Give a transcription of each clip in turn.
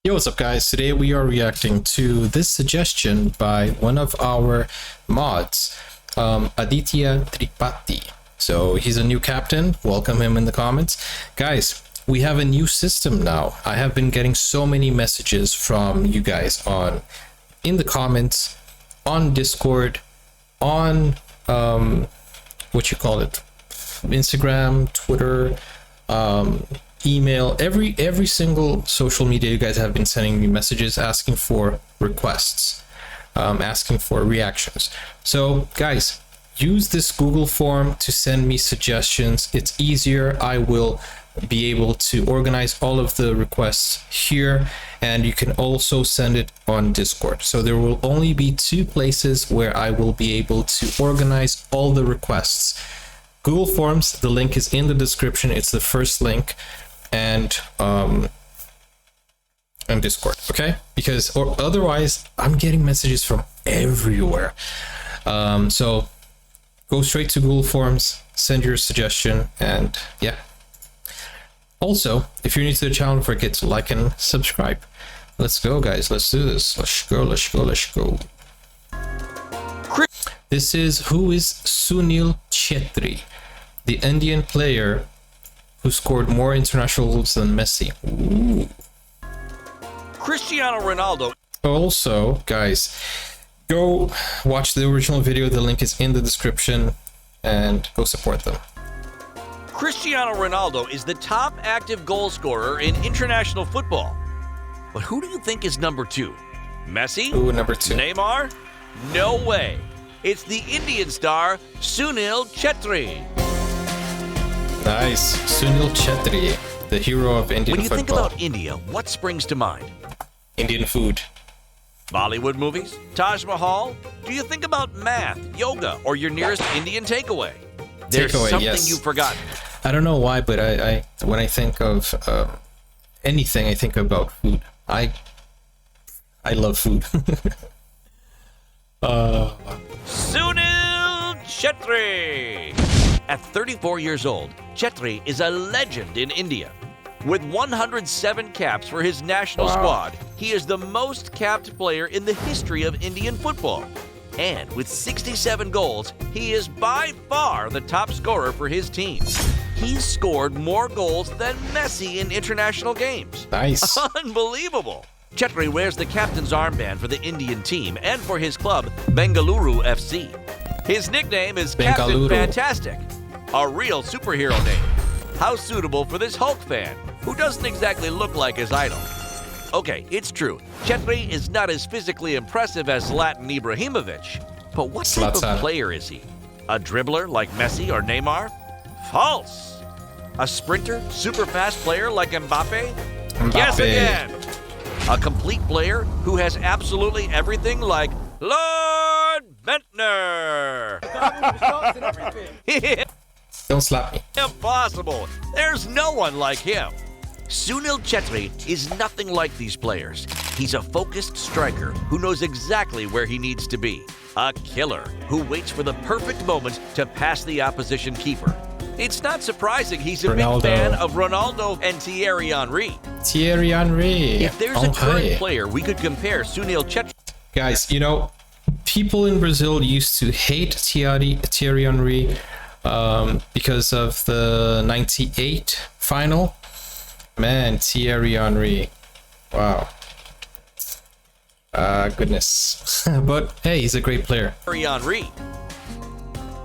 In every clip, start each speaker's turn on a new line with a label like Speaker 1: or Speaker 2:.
Speaker 1: Yo, what's up guys? Today we are reacting to this suggestion by one of our mods, Aditya Tripathi. So he's a new captain. Welcome him in the comments. Guys, we have a new system now. I have been getting so many messages from you guys in the comments, on Discord, on Instagram, Twitter, email, every single social media. You guys have been sending me messages asking for requests, asking for reactions. So guys, use this Google form to send me suggestions. It's easier. I will be able to organize all of the requests here, and you can also send it on Discord. So there will only be two places where I will be able to organize all the requests. Google Forms, the link is in the description. It's the first link, and Discord, okay? Because otherwise I'm getting messages from everywhere. So go straight to Google Forms, send your suggestion, and yeah. Also, if you're new to the channel, don't forget to like and subscribe. Let's go, guys. Let's do this. Let's go. This is Sunil Chhetri, the Indian player who scored more international goals than Messi. Ooh.
Speaker 2: Cristiano Ronaldo.
Speaker 1: Also, guys, go watch the original video. The link is in the description, and go support them.
Speaker 2: Cristiano Ronaldo is the top active goal scorer in international football. But who do you think is number two? Messi?
Speaker 1: Ooh, number two.
Speaker 2: Neymar? No way. It's the Indian star, Sunil Chhetri.
Speaker 1: Nice. Sunil Chhetri, the hero of Indian football.
Speaker 2: When you think about India, what springs to mind?
Speaker 1: Indian food.
Speaker 2: Bollywood movies? Taj Mahal? Do you think about math, yoga, or your nearest Indian takeaway? There's something
Speaker 1: yes.
Speaker 2: you've forgotten.
Speaker 1: I don't know why, but I when I think of anything, I think about food. I love food.
Speaker 2: Sunil Chhetri. At 34 years old, Chhetri is a legend in India. With 107 caps for his national squad, he is the most capped player in the history of Indian football. And with 67 goals, he is by far the top scorer for his team. He's scored more goals than Messi in international games.
Speaker 1: Nice.
Speaker 2: Unbelievable. Chhetri wears the captain's armband for the Indian team and for his club, Bengaluru FC. His nickname is Captain Fantastic, a real superhero name. How suitable for this Hulk fan, who doesn't exactly look like his idol. Okay, it's true. Chhetri is not as physically impressive as Zlatan Ibrahimovic, but what type of player is he? A dribbler like Messi or Neymar? False! A sprinter, super fast player like Mbappe? Guess again! A complete player who has absolutely everything like Lord Bentner!
Speaker 1: Don't slap me.
Speaker 2: Impossible! There's no one like him! Sunil Chhetri is nothing like these players. He's a focused striker who knows exactly where he needs to be. A killer who waits for the perfect moment to pass the opposition keeper. It's not surprising he's a big fan of Ronaldo and Thierry Henry.
Speaker 1: Thierry Henry.
Speaker 2: If there's a current player we could compare Sunil Chhetri...
Speaker 1: Guys, you know, people in Brazil used to hate Thierry Henry because of the 98 final. Man, Thierry Henry. Wow. Goodness. But hey, he's a great player.
Speaker 2: Thierry Henry.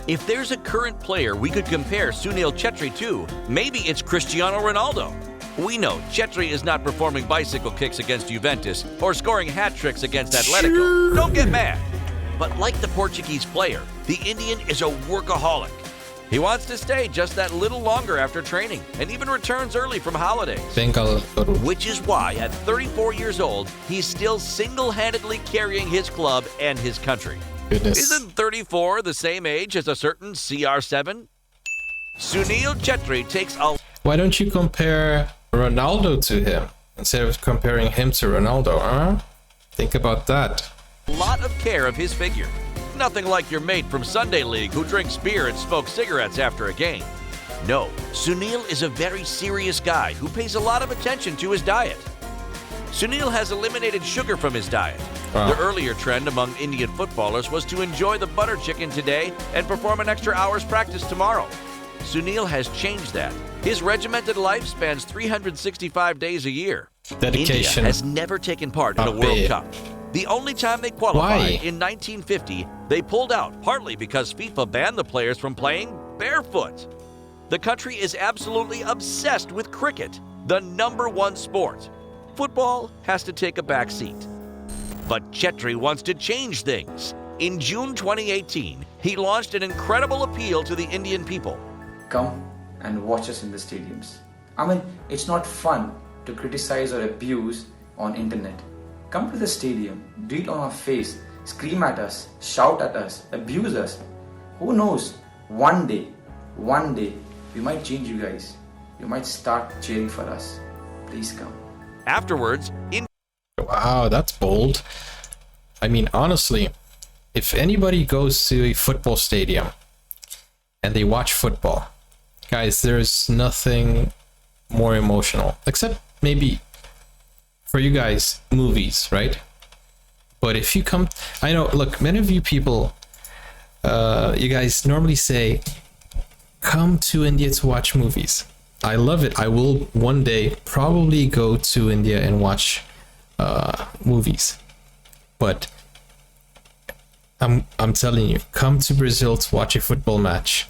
Speaker 2: If there's a current player we could compare Sunil Chhetri to, maybe it's Cristiano Ronaldo. We know Chhetri is not performing bicycle kicks against Juventus or scoring hat tricks against Atletico. Don't get mad. But like the Portuguese player, the Indian is a workaholic. He wants to stay just that little longer after training and even returns early from holidays. Which is why at 34 years old, he's still single-handedly carrying his club and his country.
Speaker 1: Goodness.
Speaker 2: Isn't 34 the same age as a certain CR7? Sunil Chhetri takes a...
Speaker 1: Why don't you compare Ronaldo to him instead of comparing him to Ronaldo, huh? Think about that.
Speaker 2: lot of care of his figure. Nothing like your mate from Sunday League who drinks beer and smokes cigarettes after a game. No, Sunil is a very serious guy who pays a lot of attention to his diet. Sunil has eliminated sugar from his diet.
Speaker 1: Wow.
Speaker 2: The earlier trend among Indian footballers was to enjoy the butter chicken today and perform an extra hour's practice tomorrow. Sunil has changed that. His regimented life spans 365 days a year.
Speaker 1: Dedication.
Speaker 2: India has never taken part in a World Cup. The only time they qualified in 1950, they pulled out, partly because FIFA banned the players from playing barefoot. The country is absolutely obsessed with cricket, the #1 sport. Football has to take a back seat. But Chhetri wants to change things. In June 2018, he launched an incredible appeal to the Indian people.
Speaker 3: Come and watch us in the stadiums. I mean, it's not fun to criticize or abuse on internet. Come to the stadium, do it on our face, scream at us, shout at us, abuse us. Who knows, one day, we might change you guys. You might start cheering for us. Please come.
Speaker 2: Afterwards,
Speaker 1: Wow, that's bold. I mean, honestly, if anybody goes to a football stadium and they watch football, guys, there's nothing more emotional, except maybe for you guys, movies, right? But if you come, I know, look, many of you people, you guys normally say, come to India to watch movies. I love it. I will one day probably go to India and watch movies. But I'm telling you, come to Brazil to watch a football match.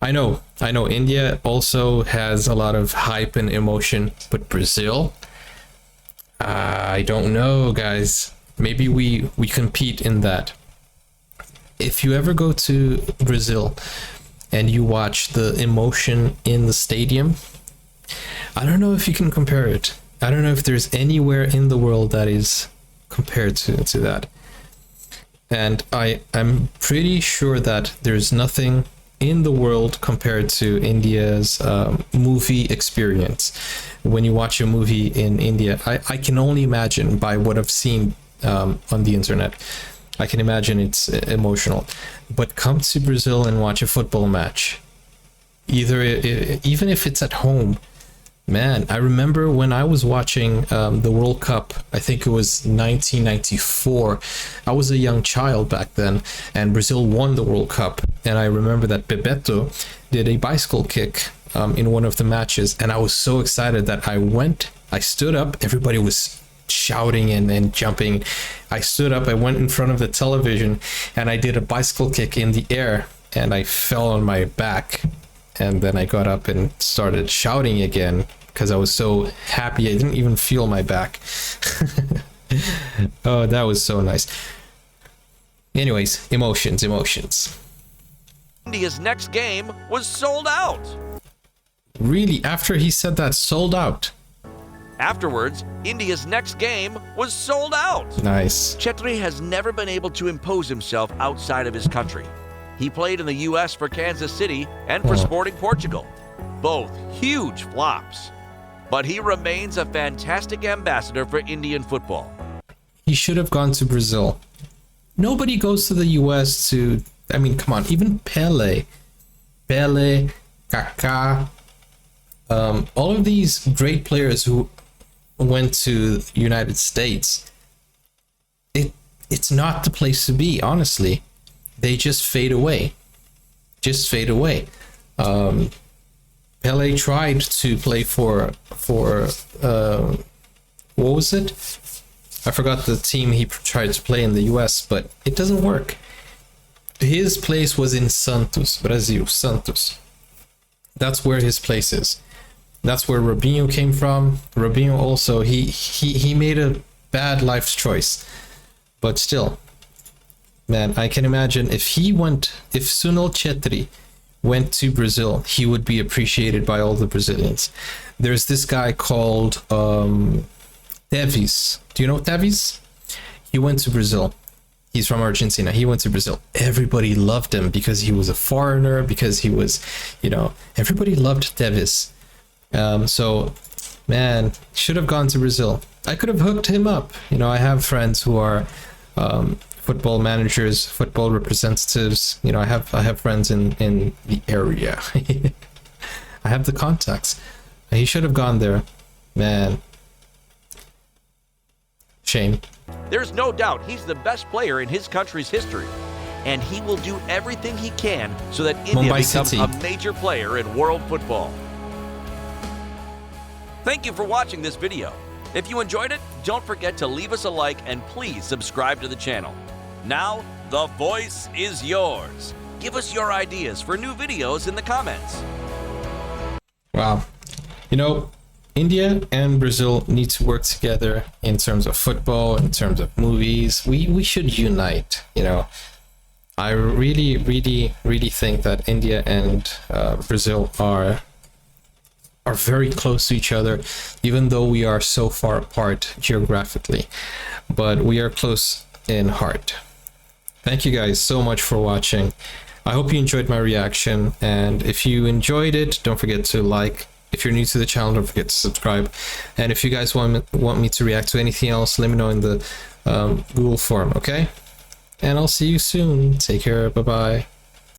Speaker 1: I know India also has a lot of hype and emotion, but Brazil, I don't know, guys. Maybe we compete in that. If you ever go to Brazil and you watch the emotion in the stadium, I don't know if you can compare it. I don't know if there's anywhere in the world that is compared to that. And I'm pretty sure that there's nothing in the world compared to India's movie experience. When you watch a movie in India, I can only imagine by what I've seen on the internet. I can imagine it's emotional. But come to Brazil and watch a football match. Even if it's at home. Man, I remember when I was watching the World Cup, I think it was 1994. I was a young child back then, and Brazil won the World Cup. And I remember that Bebeto did a bicycle kick in one of the matches, and I was so excited that I stood up, everybody was shouting and jumping. I stood up, I went in front of the television, and I did a bicycle kick in the air, and I fell on my back. And then I got up and started shouting again because I was so happy. I didn't even feel my back. Oh, that was so nice. Anyways, emotions.
Speaker 2: India's next game was sold out.
Speaker 1: Really? After he said that, sold out?
Speaker 2: Afterwards, India's next game was sold out.
Speaker 1: Nice.
Speaker 2: Chhetri has never been able to impose himself outside of his country. He played in the U.S. for Kansas City and for Sporting Portugal. Both huge flops. But he remains a fantastic ambassador for Indian football.
Speaker 1: He should have gone to Brazil. Nobody goes to the U.S. to... I mean, come on. Even Pele, Kaká, all of these great players who went to the United States, it's not the place to be, honestly. They just fade away. Pele tried to play for what was it? I forgot the team he tried to play in the US, but it doesn't work. His place was in Santos, Brazil, Santos. That's where his place is. That's where Robinho came from. Robinho also, he made a bad life choice, but still. Man, I can imagine if Sunil Chhetri went to Brazil, he would be appreciated by all the Brazilians. There's this guy called Tevez. Do you know Tevez? He went to Brazil. He's from Argentina. He went to Brazil. Everybody loved him because he was a foreigner, because he was, everybody loved Tevez. So, man, should have gone to Brazil. I could have hooked him up. I have friends who are football managers, football representatives. I have friends in the area. I have the contacts. He should have gone there. Man, Shane.
Speaker 2: There's no doubt he's the best player in his country's history, and he will do everything he can so that India
Speaker 1: Mumbai
Speaker 2: becomes
Speaker 1: City.
Speaker 2: a major player in world football. Thank you for watching this video. If you enjoyed it, don't forget to leave us a like and please subscribe to the channel. Now, the voice is yours. Give us your ideas for new videos in the comments.
Speaker 1: Wow. You know, India and Brazil need to work together in terms of football, in terms of movies. We should unite, you know. I really think that India and Brazil are very close to each other, even though we are so far apart geographically, but we are close in heart. Thank you guys so much for watching. I hope you enjoyed my reaction, and if you enjoyed it, don't forget to like. If you're new to the channel, don't forget to subscribe. And if you guys want me to react to anything else, let me know in the Google form, okay? And I'll see you soon. Take care. Bye-bye.